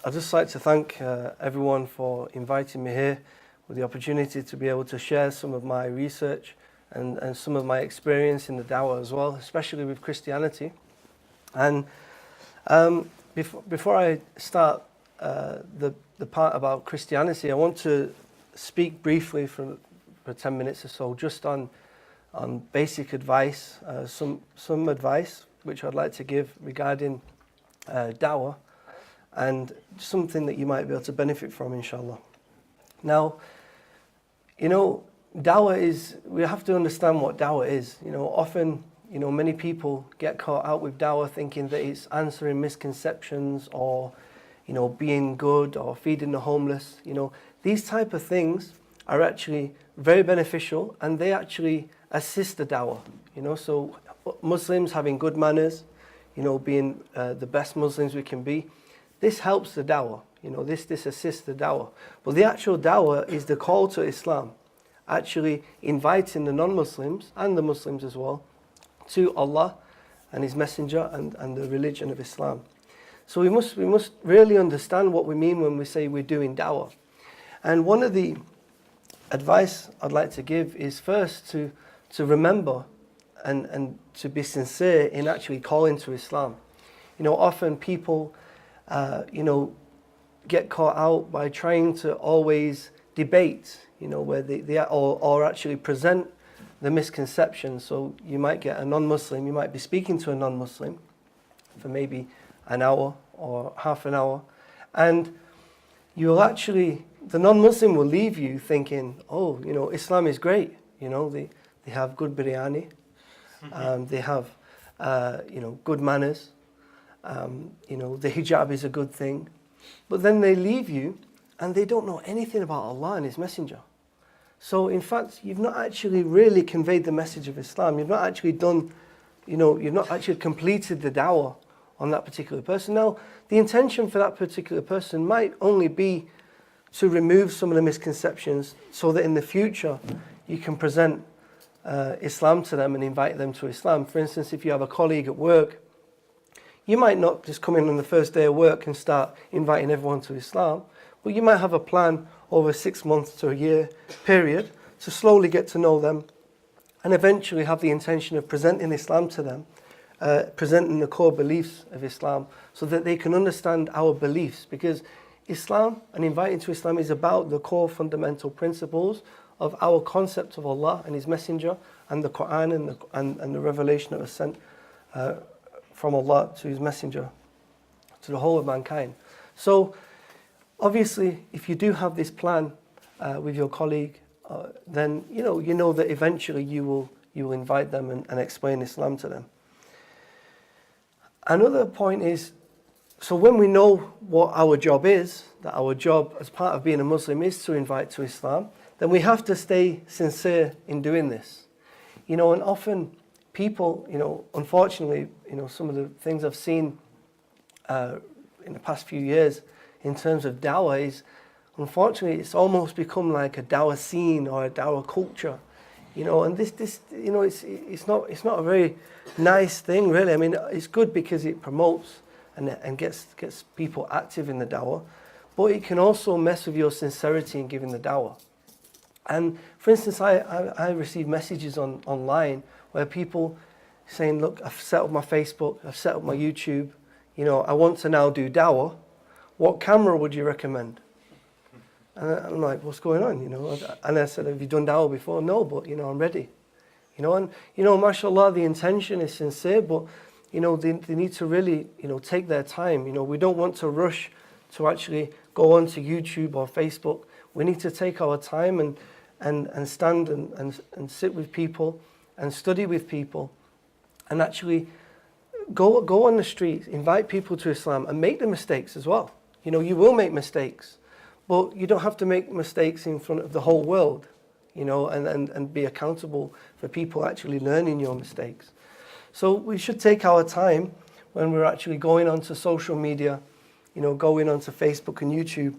I'd just like to thank everyone for inviting me here with the opportunity to be able to share some of my research and some of my experience in the Dawah as well, especially with Christianity. And before I start the part about Christianity, I want to speak briefly for 10 minutes or so just on basic advice, some advice which I'd like to give regarding Dawah, and something that you might be able to benefit from, inshallah. Now, Dawah is, we have to understand what Dawah is. Often, many people get caught out with Dawah thinking that it's answering misconceptions or, being good or feeding the homeless. These type of things are actually very beneficial, and they actually assist the Dawah. So Muslims having good manners, being the best Muslims we can be, this helps the Dawah. This assists the Dawah. But the actual Dawah is the call to Islam, actually inviting the non-Muslims and the Muslims as well to Allah and His Messenger and the religion of Islam. So we must really understand what we mean when we say we're doing Dawah. And one of the advice I'd like to give is first to remember and to be sincere in actually calling to Islam. Often people get caught out by trying to always debate, where or actually present the misconception. So you might get a non-Muslim, you might be speaking to a non-Muslim for maybe an hour or half an hour, and the non-Muslim will leave you thinking, oh, Islam is great. They have good biryani, they have, good manners. The hijab is a good thing. But then they leave you and they don't know anything about Allah and His Messenger. So in fact, you've not actually really conveyed the message of Islam. You've not actually done, you've not actually completed the Dawah on that particular person. Now, the intention for that particular person might only be to remove some of the misconceptions so that in the future you can present Islam to them and invite them to Islam. For instance, if you have a colleague at work, you might not just come in on the first day of work and start inviting everyone to Islam, but you might have a plan over 6 months to a year period to slowly get to know them and eventually have the intention of presenting Islam to them, presenting the core beliefs of Islam so that they can understand our beliefs, because Islam and inviting to Islam is about the core fundamental principles of our concept of Allah and His Messenger and the Quran and the revelation that was sent from Allah to His Messenger to the whole of mankind. So obviously, if you do have this plan with your colleague, then you know that eventually you will invite them and explain Islam to them. Another point is, so when we know what our job is, that our job as part of being a Muslim is to invite to Islam, then we have to stay sincere in doing this. And often people, unfortunately, some of the things I've seen in the past few years in terms of Dawah is, unfortunately, it's almost become like a Dawah scene or a Dawah culture. And this it's not a very nice thing, really. I mean, it's good because it promotes and gets people active in the Dawah, but it can also mess with your sincerity in giving the Dawah. And for instance, I receive messages online where people saying, look, I've set up my Facebook, I've set up my YouTube, I want to now do Dawah. What camera would you recommend? And I'm like, what's going on? And I said, have you done Dawah before? No, but I'm ready. And mashallah, the intention is sincere, but they need to really take their time. We don't want to rush to actually go onto YouTube or Facebook. We need to take our time and stand and sit with people and study with people and actually go on the streets, invite people to Islam and make the mistakes as well. You will make mistakes, but you don't have to make mistakes in front of the whole world, and be accountable for people actually learning your mistakes. So we should take our time when we're actually going onto social media, going onto Facebook and YouTube.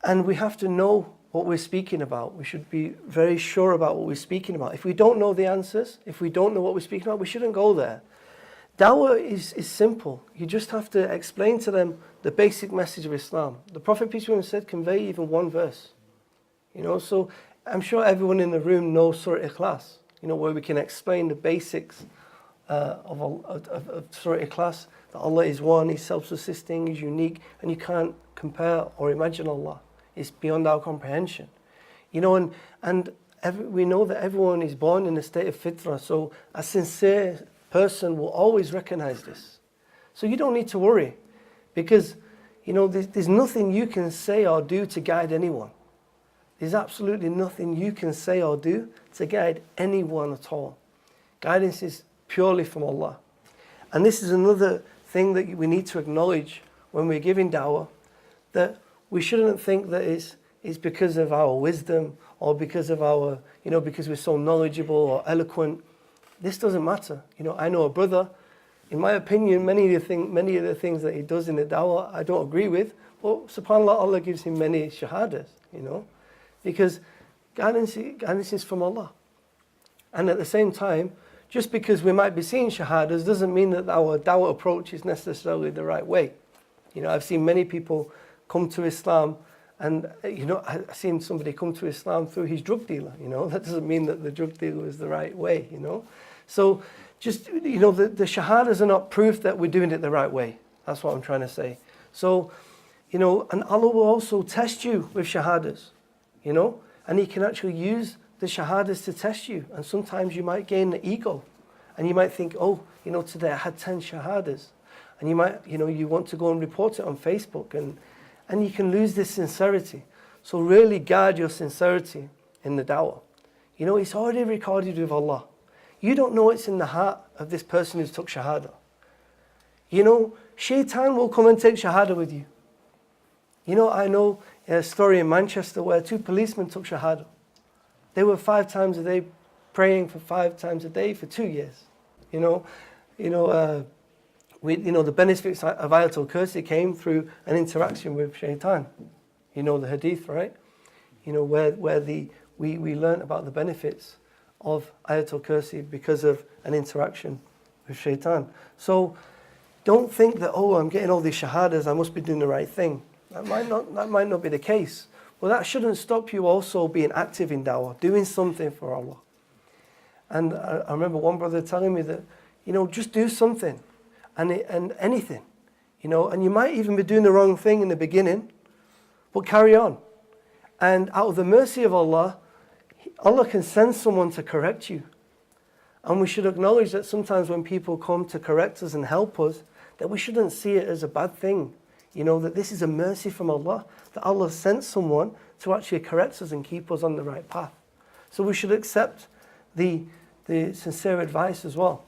And we have to know what we're speaking about. We should be very sure about what we're speaking about. If we don't know the answers, if we don't know what we're speaking about, we shouldn't go there. Dawah is simple. You just have to explain to them the basic message of Islam. The Prophet, peace be upon him, said, convey even one verse. So I'm sure everyone in the room knows Surah Ikhlas, where we can explain the basics of Surah Ikhlas, that Allah is one, He's self-subsisting, He's unique, and you can't compare or imagine Allah. It's beyond our comprehension. We know that everyone is born in a state of fitrah, so a sincere person will always recognize this. So you don't need to worry, because there's nothing you can say or do to guide anyone. There's absolutely nothing you can say or do to guide anyone at all. Guidance is purely from Allah. And this is another thing that we need to acknowledge when we're giving dawah, that we shouldn't think that it's because of our wisdom or because of our, because we're so knowledgeable or eloquent. This doesn't matter. I know a brother, in my opinion, many of the things that he does in the dawah I don't agree with, but subhanAllah, Allah gives him many shahadas, because guidance is from Allah. And at the same time, just because we might be seeing shahadas doesn't mean that our dawah approach is necessarily the right way. I've seen many people come to Islam, and I've seen somebody come to Islam through his drug dealer. That doesn't mean that the drug dealer is the right way. So just the shahadas are not proof that we're doing it the right way. That's what I'm trying to say. So and Allah will also test you with shahadas, and He can actually use the shahadas to test you. And sometimes you might gain the ego, and you might think, today I had 10 shahadas, and you might, you want to go and report it on Facebook, and you can lose this sincerity. So really guard your sincerity in the dawah. It's already recorded with Allah. You don't know what's in the heart of this person who's took shahada. Shaitan will come and take shahada with you. I know a story in Manchester where 2 policemen took shahada. They were 5 times a day praying for 5 times a day for 2 years. The benefits of Ayatul Kursi came through an interaction with Shaitan. The hadith, right? Where we learn about the benefits of Ayatul Kursi because of an interaction with Shaitan. So don't think that, I'm getting all these shahadas, I must be doing the right thing. That might not be the case. Well, that shouldn't stop you also being active in dawah, doing something for Allah. And I remember one brother telling me that, just do something and anything, and you might even be doing the wrong thing in the beginning, but carry on. And out of the mercy of Allah, Allah can send someone to correct you. And we should acknowledge that sometimes when people come to correct us and help us, that we shouldn't see it as a bad thing. That this is a mercy from Allah, that Allah sent someone to actually correct us and keep us on the right path. So we should accept the sincere advice as well.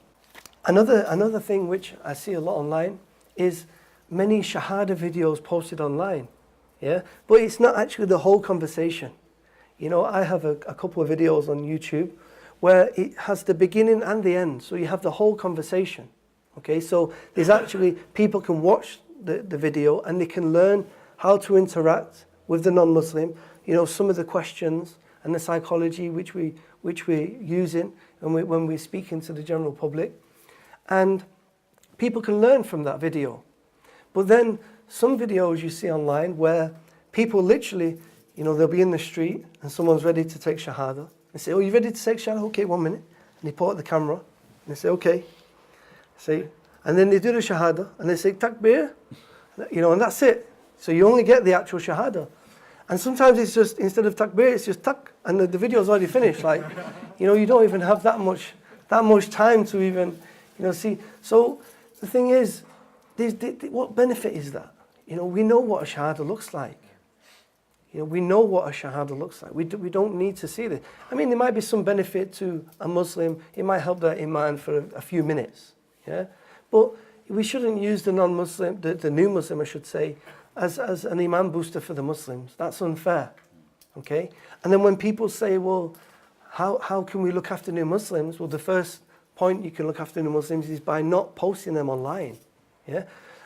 Another thing which I see a lot online is many shahada videos posted online. Yeah, but it's not actually the whole conversation. I have a couple of videos on YouTube where it has the beginning and the end, so you have the whole conversation. Okay, so there's actually, people can watch the video and they can learn how to interact with the non-Muslim, some of the questions and the psychology which we're using when we're speaking to the general public. And people can learn from that video. But then some videos you see online where people literally, they'll be in the street and someone's ready to take shahada. They say, you ready to take shahada? Okay, 1 minute. And they pull out the camera and they say, okay. And then they do the shahada and they say, takbir, and that's it. So you only get the actual shahada. And sometimes it's just, instead of takbir, it's just tak, and the video's already finished. You don't even have that much time to even, see. So the thing is, what benefit is that? We know what a shahada looks like. We know what a shahada looks like. We don't need to see this. There might be some benefit to a Muslim. It might help their iman for a few minutes. Yeah, but we shouldn't use the non-Muslim, the new Muslim, I should say, as an iman booster for the Muslims. That's unfair. Okay? And then when people say, well, how can we look after new Muslims? Well, the first point you can look after new Muslims is by not posting them online. Yeah?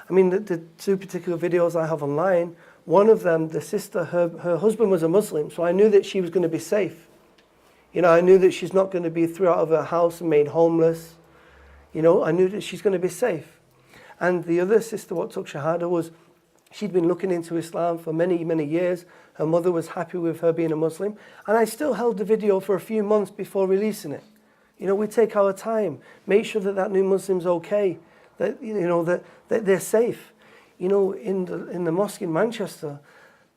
The 2 particular videos I have online, one of them, the sister, her husband was a Muslim, so I knew that she was going to be safe. I knew that she's not going to be thrown out of her house and made homeless. I knew that she's going to be safe. And the other sister, what took shahada, was She'd been looking into Islam for many, many years. Her mother was happy with her being a Muslim. And I still held the video for a few months before releasing it. You know, we take our time, make sure that that new Muslim's okay, that, you know, that they're safe. You know, in the mosque in Manchester,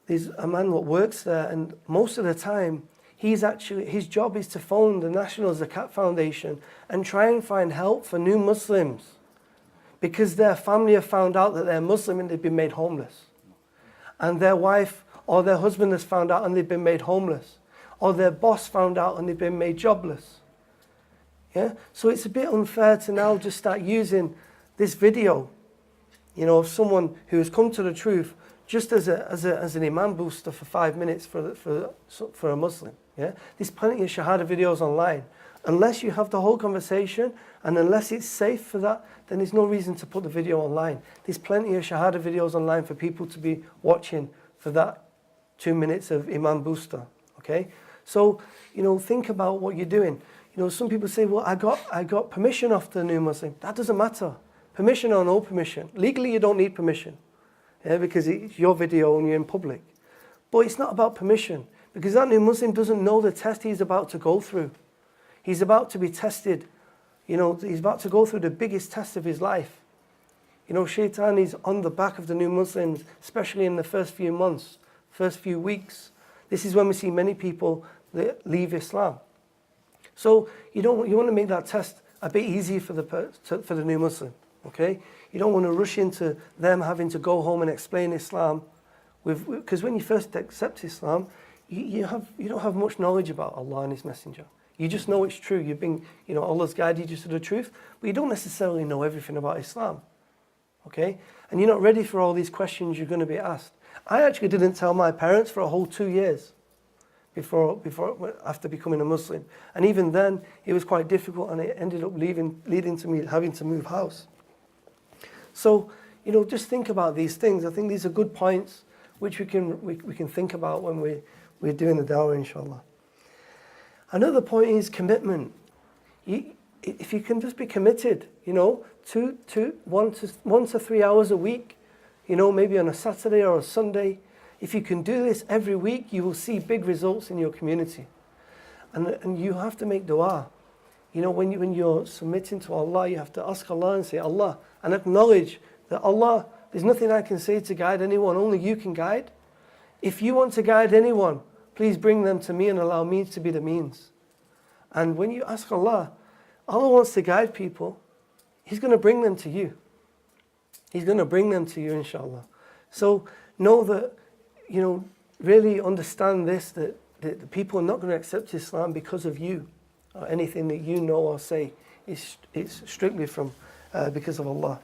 there's a man that works there, and most of the time, his job is to phone the National Zakat Foundation and try and find help for new Muslims, because their family have found out that they're Muslim and they've been made homeless. And their wife or their husband has found out and they've been made homeless. Or their boss found out and they've been made jobless. Yeah? So it's a bit unfair to now just start using this video, you know, of someone who has come to the truth just as an iman booster for 5 minutes for a Muslim. Yeah? There's plenty of Shahada videos online. Unless you have the whole conversation and unless it's safe for that, then there's no reason to put the video online. There's plenty of Shahada videos online for people to be watching for that 2 minutes of Iman booster. Okay? So, you know, think about what you're doing. You know, some people say, well, I got permission off the new Muslim. That doesn't matter. Permission or no permission. Legally, you don't need permission. Yeah, because it's your video and you're in public. But it's not about permission, because that new Muslim doesn't know the test he's about to go through. He's about to be tested. You know, he's about to go through the biggest test of his life. You know, Shaitan is on the back of the new Muslims, especially in the first few months, first few weeks. This is when we see many people that leave Islam. So you want to make that test a bit easier for the new Muslim. Okay? You don't want to rush into them having to go home and explain Islam, because when you first accept Islam, you don't have much knowledge about Allah and His Messenger. You just know it's true. Allah's guided you to the truth, but you don't necessarily know everything about Islam. Okay? And you're not ready for all these questions you're going to be asked. I actually didn't tell my parents for a whole 2 years after becoming a Muslim. And even then, it was quite difficult, and it ended up leading to me having to move house. So, you know, just think about these things. I think these are good points which we can think about when we're doing the Dawah, inshallah. Another point is commitment. If you can just be committed, you know, 1 to 3 hours a week, you know, maybe on a Saturday or a Sunday. If you can do this every week, you will see big results in your community. And you have to make dua. You know, when you're submitting to Allah, you have to ask Allah and say, Allah, and acknowledge that Allah, there's nothing I can say to guide anyone, only you can guide. If you want to guide anyone, please bring them to me and allow me to be the means. And when you ask Allah, Allah wants to guide people, He's going to bring them to you. He's going to bring them to you, inshallah. So know that, you know, really understand this, that the people are not going to accept Islam because of you, or anything that you know or say. It's strictly because of Allah.